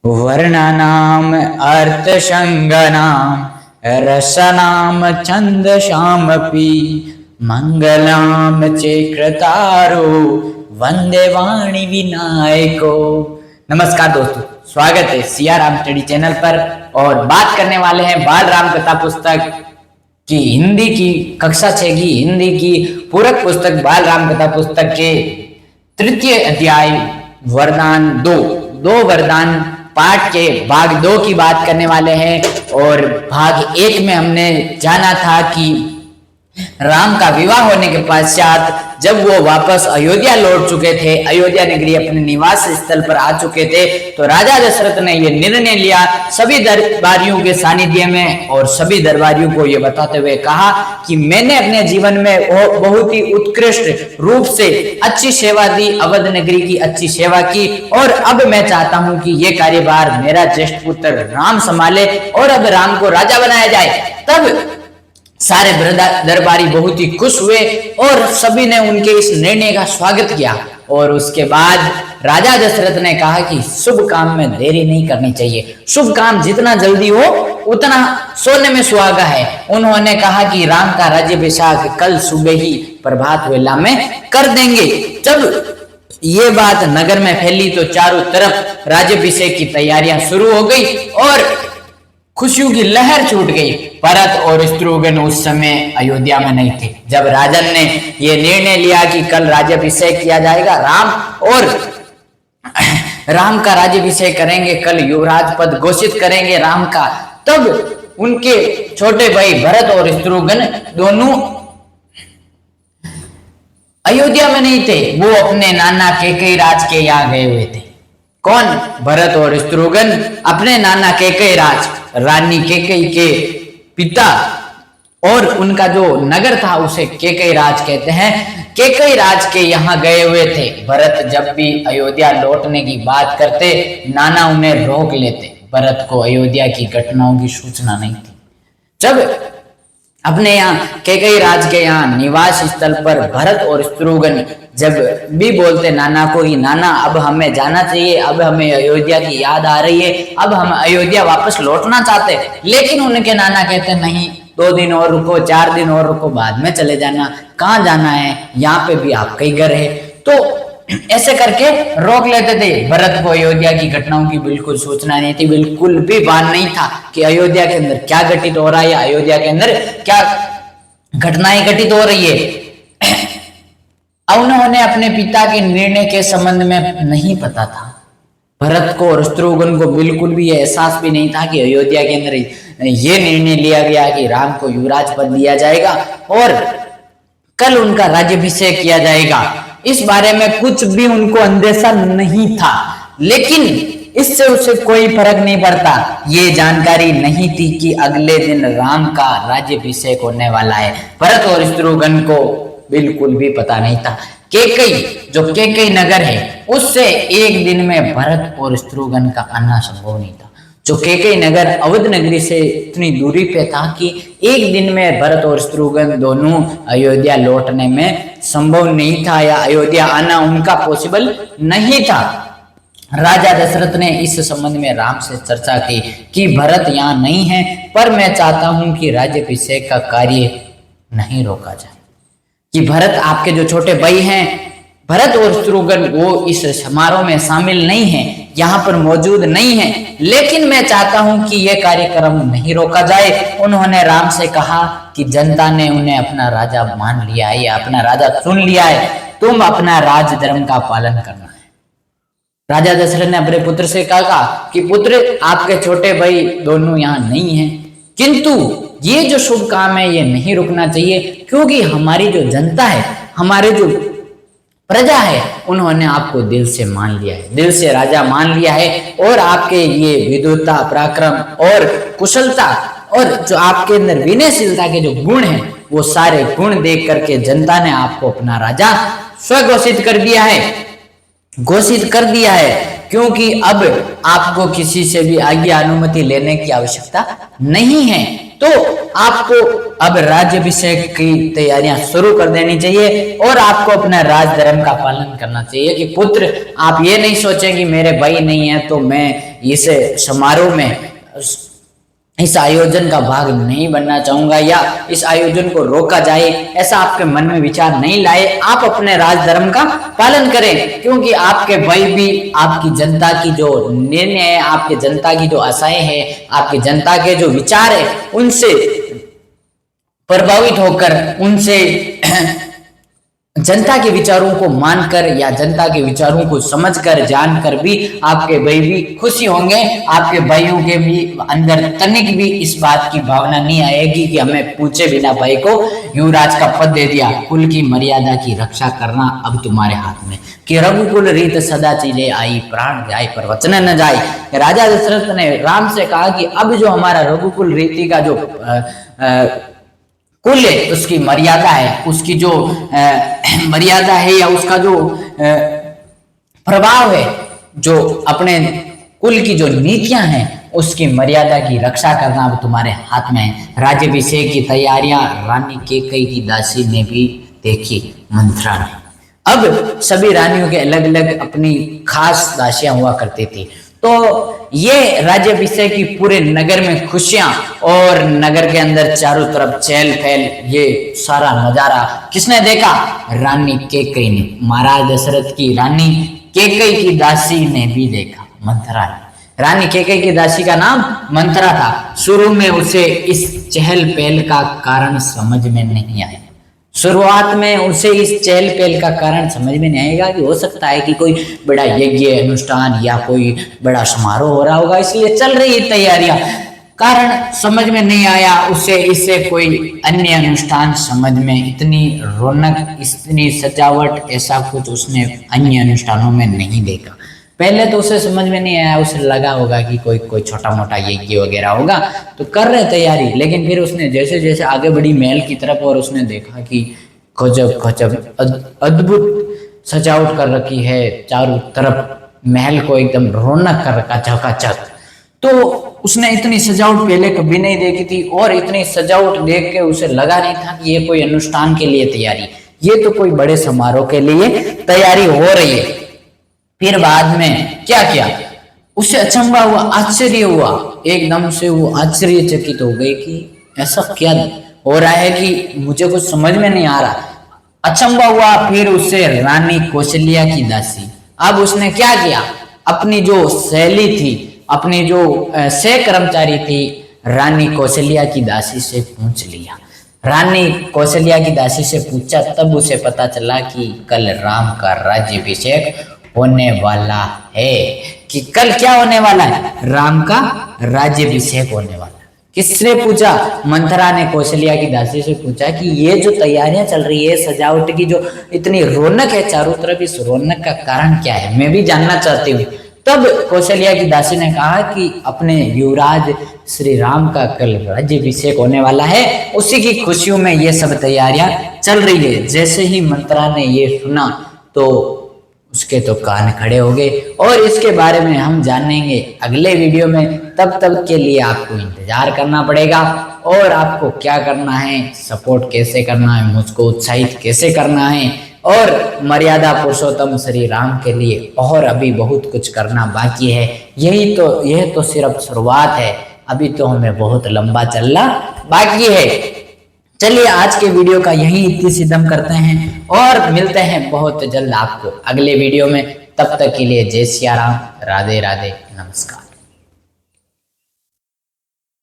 वर्णानाम अर्थशंगनाम रसनाम छंदसामपि मंगलाम चेकृतारो वंदे वाणी विनायको। नमस्कार दोस्तों, स्वागत है सिया राम स्टडी चैनल पर। और बात करने वाले हैं बाल राम कथा पुस्तक की हिंदी की कक्षा 6 की हिंदी की पूरक पुस्तक बाल राम कथा पुस्तक के तृतीय अध्याय वरदान दो वरदान पाठ के भाग 2 की बात करने वाले हैं। और भाग 1 में हमने जाना था कि राम का विवाह होने के पश्चात जब वो वापस अयोध्या लौट चुके थे, अयोध्या नगरी अपने निवास स्थल पर आ चुके थे, तो राजा दशरथ ने ये निर्णय लिया सभी दरबारियों के सानिध्य में और सभी दरबारियों को ये बताते हुए कहा कि मैंने अपने जीवन में बहुत ही उत्कृष्ट रूप से अच्छी सेवा दी, अवध नगरी की अच्छी सेवा की, और अब मैं चाहता हूं कि ये कार्यभार मेरा ज्येष्ठ पुत्र राम संभाले और अब राम को राजा बनाया जाए। तब सारे दरबारी बहुत ही खुश हुए और सभी ने उनके इस निर्णय का स्वागत किया। और उसके बाद राजा दशरथ ने कहा कि शुभ काम में देरी नहीं करनी चाहिए, शुभ काम जितना जल्दी हो उतना सोने में सुहागा है। उन्होंने कहा कि राम का राज्याभिषेक कल सुबह ही प्रभात वेला में कर देंगे। जब ये बात नगर में फैली तो चारों तरफ राज्याभिषेक की तैयारियां शुरू हो गई और खुशियों की लहर छूट गई। भरत और शत्रुघ्न उस समय अयोध्या में नहीं थे। जब राजन ने यह निर्णय लिया कि कल राज्याभिषेक किया जाएगा, राम का राज्याभिषेक करेंगे, कल युवराज पद घोषित करेंगे राम का, तब उनके छोटे भाई भरत और शत्रुघ्न दोनों अयोध्या में नहीं थे, वो अपने नाना कैकेयी राज के यहाँ गए हुए थे। कौन? भरत और शत्रुघ्न अपने नाना कैकेयी राज, रानी कैकेयी के पिता, और उनका जो नगर था उसे कैकेयी राज कहते हैं, कैकेयी राज के यहाँ गए हुए थे। भरत जब भी अयोध्या लौटने की बात करते, नाना उन्हें रोक लेते। भरत को अयोध्या की घटनाओं की सूचना नहीं थी। जब अपने यहाँ कैकेयी राज के यहाँ निवास स्थल पर भरत और शत्रुघ्न जब भी बोलते नाना को कि नाना अब हमें जाना चाहिए, अब हमें अयोध्या की याद आ रही है, अब हम अयोध्या वापस लौटना चाहते, लेकिन उनके नाना कहते नहीं, 2 दिन और रुको, 4 दिन और रुको, बाद में चले जाना, कहाँ जाना है, यहाँ पे भी आपका ही घर है। तो ऐसे करके रोक लेते थे। भरत को अयोध्या की घटनाओं की बिल्कुल सूचना नहीं थी, बिल्कुल भी भान नहीं था कि अयोध्या के अंदर क्या घटित हो रहा है, अयोध्या के अंदर क्या घटनाएं घटित हो रही है। उन्होंने अपने पिता के निर्णय के संबंध में नहीं पता था। भरत को और शत्रुघ्न को बिल्कुल भी एहसास भी नहीं था कि अयोध्या के अंदर ये निर्णय लिया गया कि राम को युवराज पद दिया जाएगा और कल उनका राज्याभिषेक किया जाएगा। इस बारे में कुछ भी उनको अंदेशा नहीं था, लेकिन इससे उसे कोई फर्क नहीं पड़ता। ये जानकारी नहीं थी कि अगले दिन राम का राज्याभिषेक होने वाला है। भरत और शत्रुघ्न को बिल्कुल भी पता नहीं था। कैकेयी, जो कैकेयी नगर है, उससे एक दिन में भरत और शत्रुघ्न का आना संभव नहीं था। जो कैकेयी नगर अवध नगरी से इतनी दूरी पे था कि एक दिन में भरत और शत्रुघ्न दोनों अयोध्या लौटने में संभव नहीं था, या अयोध्या आना उनका पॉसिबल नहीं था। राजा दशरथ ने इस संबंध में राम से चर्चा की कि भरत यहाँ नहीं है, पर मैं चाहता हूं कि राज्याभिषेक का कार्य नहीं रोका जाए, कि भरत आपके जो छोटे भाई हैं भरत और शत्रुघ्न वो इस समारोह में शामिल नहीं है, यहाँ पर मौजूद नहीं है, लेकिन मैं चाहता हूं कि यह कार्यक्रम नहीं रोका जाए। उन्होंने राम से कहा कि जनता ने उन्हें अपना राजा मान लिया है या अपना राजा चुन लिया है, तुम अपना राज धर्म का पालन करना है। राजा दशरथ ने अपने पुत्र से कहा कि पुत्र, आपके छोटे भाई दोनों यहाँ नहीं है, किंतु ये जो शुभ काम है ये नहीं रुकना चाहिए, क्योंकि हमारी जो जनता है, हमारे जो प्रजा है, उन्होंने आपको दिल से मान लिया है, दिल से राजा मान लिया है। और आपके ये विद्वता, पराक्रम और कुशलता और जो आपके अंदर विनयशीलता के जो गुण हैं, वो सारे गुण देख करके जनता ने आपको अपना राजा स्वघोषित कर दिया है, घोषित कर दिया है, क्योंकि अब आपको किसी से भी आज्ञा अनुमति लेने की आवश्यकता नहीं है। तो आपको अब राज्याभिषेक की तैयारियां शुरू कर देनी चाहिए और आपको अपना राज धर्म का पालन करना चाहिए कि पुत्र, आप ये नहीं सोचें कि मेरे भाई नहीं है तो मैं इस समारोह में, इस आयोजन का भाग नहीं बनना चाहूंगा या इस आयोजन को रोका जाए, ऐसा आपके मन में विचार नहीं लाए। आप अपने राज धर्म का पालन करें, क्योंकि आपके भाई भी आपकी जनता की जो निर्णय है, आपकी जनता की जो आशाएं हैं, आपकी जनता के जो विचार है, उनसे प्रभावित होकर, उनसे जनता के विचारों को मानकर या जनता के विचारों को समझकर, जानकर भी आपके भाई भी खुशी होंगे। आपके भाइयों के भी अंदर तनिक भी इस बात की भावना नहीं आएगी कि हमें पूछे बिना भाई को युवराज का पद दे दिया। कुल की मर्यादा की रक्षा करना अब तुम्हारे हाथ में। कि रघुकुल रीत सदा चले आई, प्राण जाए पर वचन न जाए। राजा दशरथ ने राम से कहा कि अब जो हमारा रघुकुल रीति का जो कुल है, उसकी मर्यादा है, उसकी जो मर्यादा है या उसका जो प्रभाव है, जो अपने कुल की जो नीतियां हैं, उसकी मर्यादा की रक्षा करना अब तुम्हारे हाथ में है। राज्याभिषेक की तैयारियां रानी कैकेयी की दासी ने भी देखी, मंथरा ने। अब सभी रानियों के अलग अलग अपनी खास दासियां हुआ करती थी। तो ये राज्याभिषेक की पूरे नगर में खुशियां और नगर के अंदर चारों तरफ चहल पहल, ये सारा नजारा किसने देखा? रानी कैकेयी ने। महाराज दशरथ की रानी कैकेयी की दासी ने भी देखा, मंथरा ने। रानी कैकेयी की दासी का नाम मंथरा था। शुरू में उसे इस चहल पहल का कारण समझ में नहीं आया। शुरुआत में उसे इस चहल पहल का कारण समझ में नहीं आएगा कि हो सकता है कि कोई बड़ा यज्ञ अनुष्ठान या कोई बड़ा समारोह हो रहा होगा, इसलिए चल रही है तैयारियां। कारण समझ में नहीं आया उसे, इससे कोई अन्य अनुष्ठान समझ में, इतनी रौनक, इतनी सजावट, ऐसा कुछ उसने अन्य अनुष्ठानों में नहीं देखा। पहले तो उसे समझ में नहीं आया, उसे लगा होगा कि कोई छोटा मोटा यज्ञ वगैरह होगा, तो कर रहे तैयारी। लेकिन फिर उसने जैसे जैसे आगे बढ़ी महल की तरफ और उसने देखा कि गजब गजब अद्भुत सजावट कर रखी है, चारों तरफ महल को एकदम रौनक कर रखा, चकाचक। तो उसने इतनी सजावट पहले कभी नहीं देखी थी और इतनी सजावट देख के उसे लगा नहीं था कि ये कोई अनुष्ठान के लिए तैयारी, ये तो कोई बड़े समारोह के लिए तैयारी हो रही है। फिर बाद में क्या किया, उसे अचंभा हुआ, आश्चर्य हुआ, एकदम से वो आश्चर्यचकित हो गई कि ऐसा क्या हो रहा है कि मुझे कुछ समझ में नहीं आ रहा। अचंभा हुआ। फिर उसे रानी कौशल्या की दासी, अब उसने क्या किया, अपनी जो सहेली थी, अपनी जो सह कर्मचारी थी, रानी कौशल्या की दासी से पूछ लिया। रानी कौशल्या की दासी से पूछा, तब उसे पता चला कि कल राम का राज्याभिषेक होने वाला है। कि कल क्या होने वाला है? राम का राज्याभिषेक होने वाला है। किसने पूछा? मंथरा ने कौशल्या की दासी से पूछा कि ये जो तैयारियां चल रही है, सजावट की जो इतनी रौनक है चारों तरफ, इस रौनक का कारण क्या है, मैं भी जानना चाहती हूँ। तब कौशल्या की दासी ने कहा कि अपने युवराज श्री राम का कल राज्याभिषेक होने वाला है, उसी की खुशियों में ये सब तैयारियां चल रही है। जैसे ही मंथरा ने ये सुना तो उसके तो कान खड़े हो गए और इसके बारे में हम जानेंगे अगले वीडियो में। तब तक के लिए आपको इंतजार करना पड़ेगा और आपको क्या करना है, सपोर्ट कैसे करना है, मुझको उत्साहित कैसे करना है और मर्यादा पुरुषोत्तम श्री राम के लिए और अभी बहुत कुछ करना बाकी है। यह तो सिर्फ शुरुआत है, अभी तो हमें बहुत लंबा चलना बाकी है। चलिए आज के वीडियो का यही इत्तिसिदम करते हैं और मिलते हैं बहुत जल्द आपको अगले वीडियो में। तब तक के लिए जय सिया राम, राधे राधे, नमस्कार।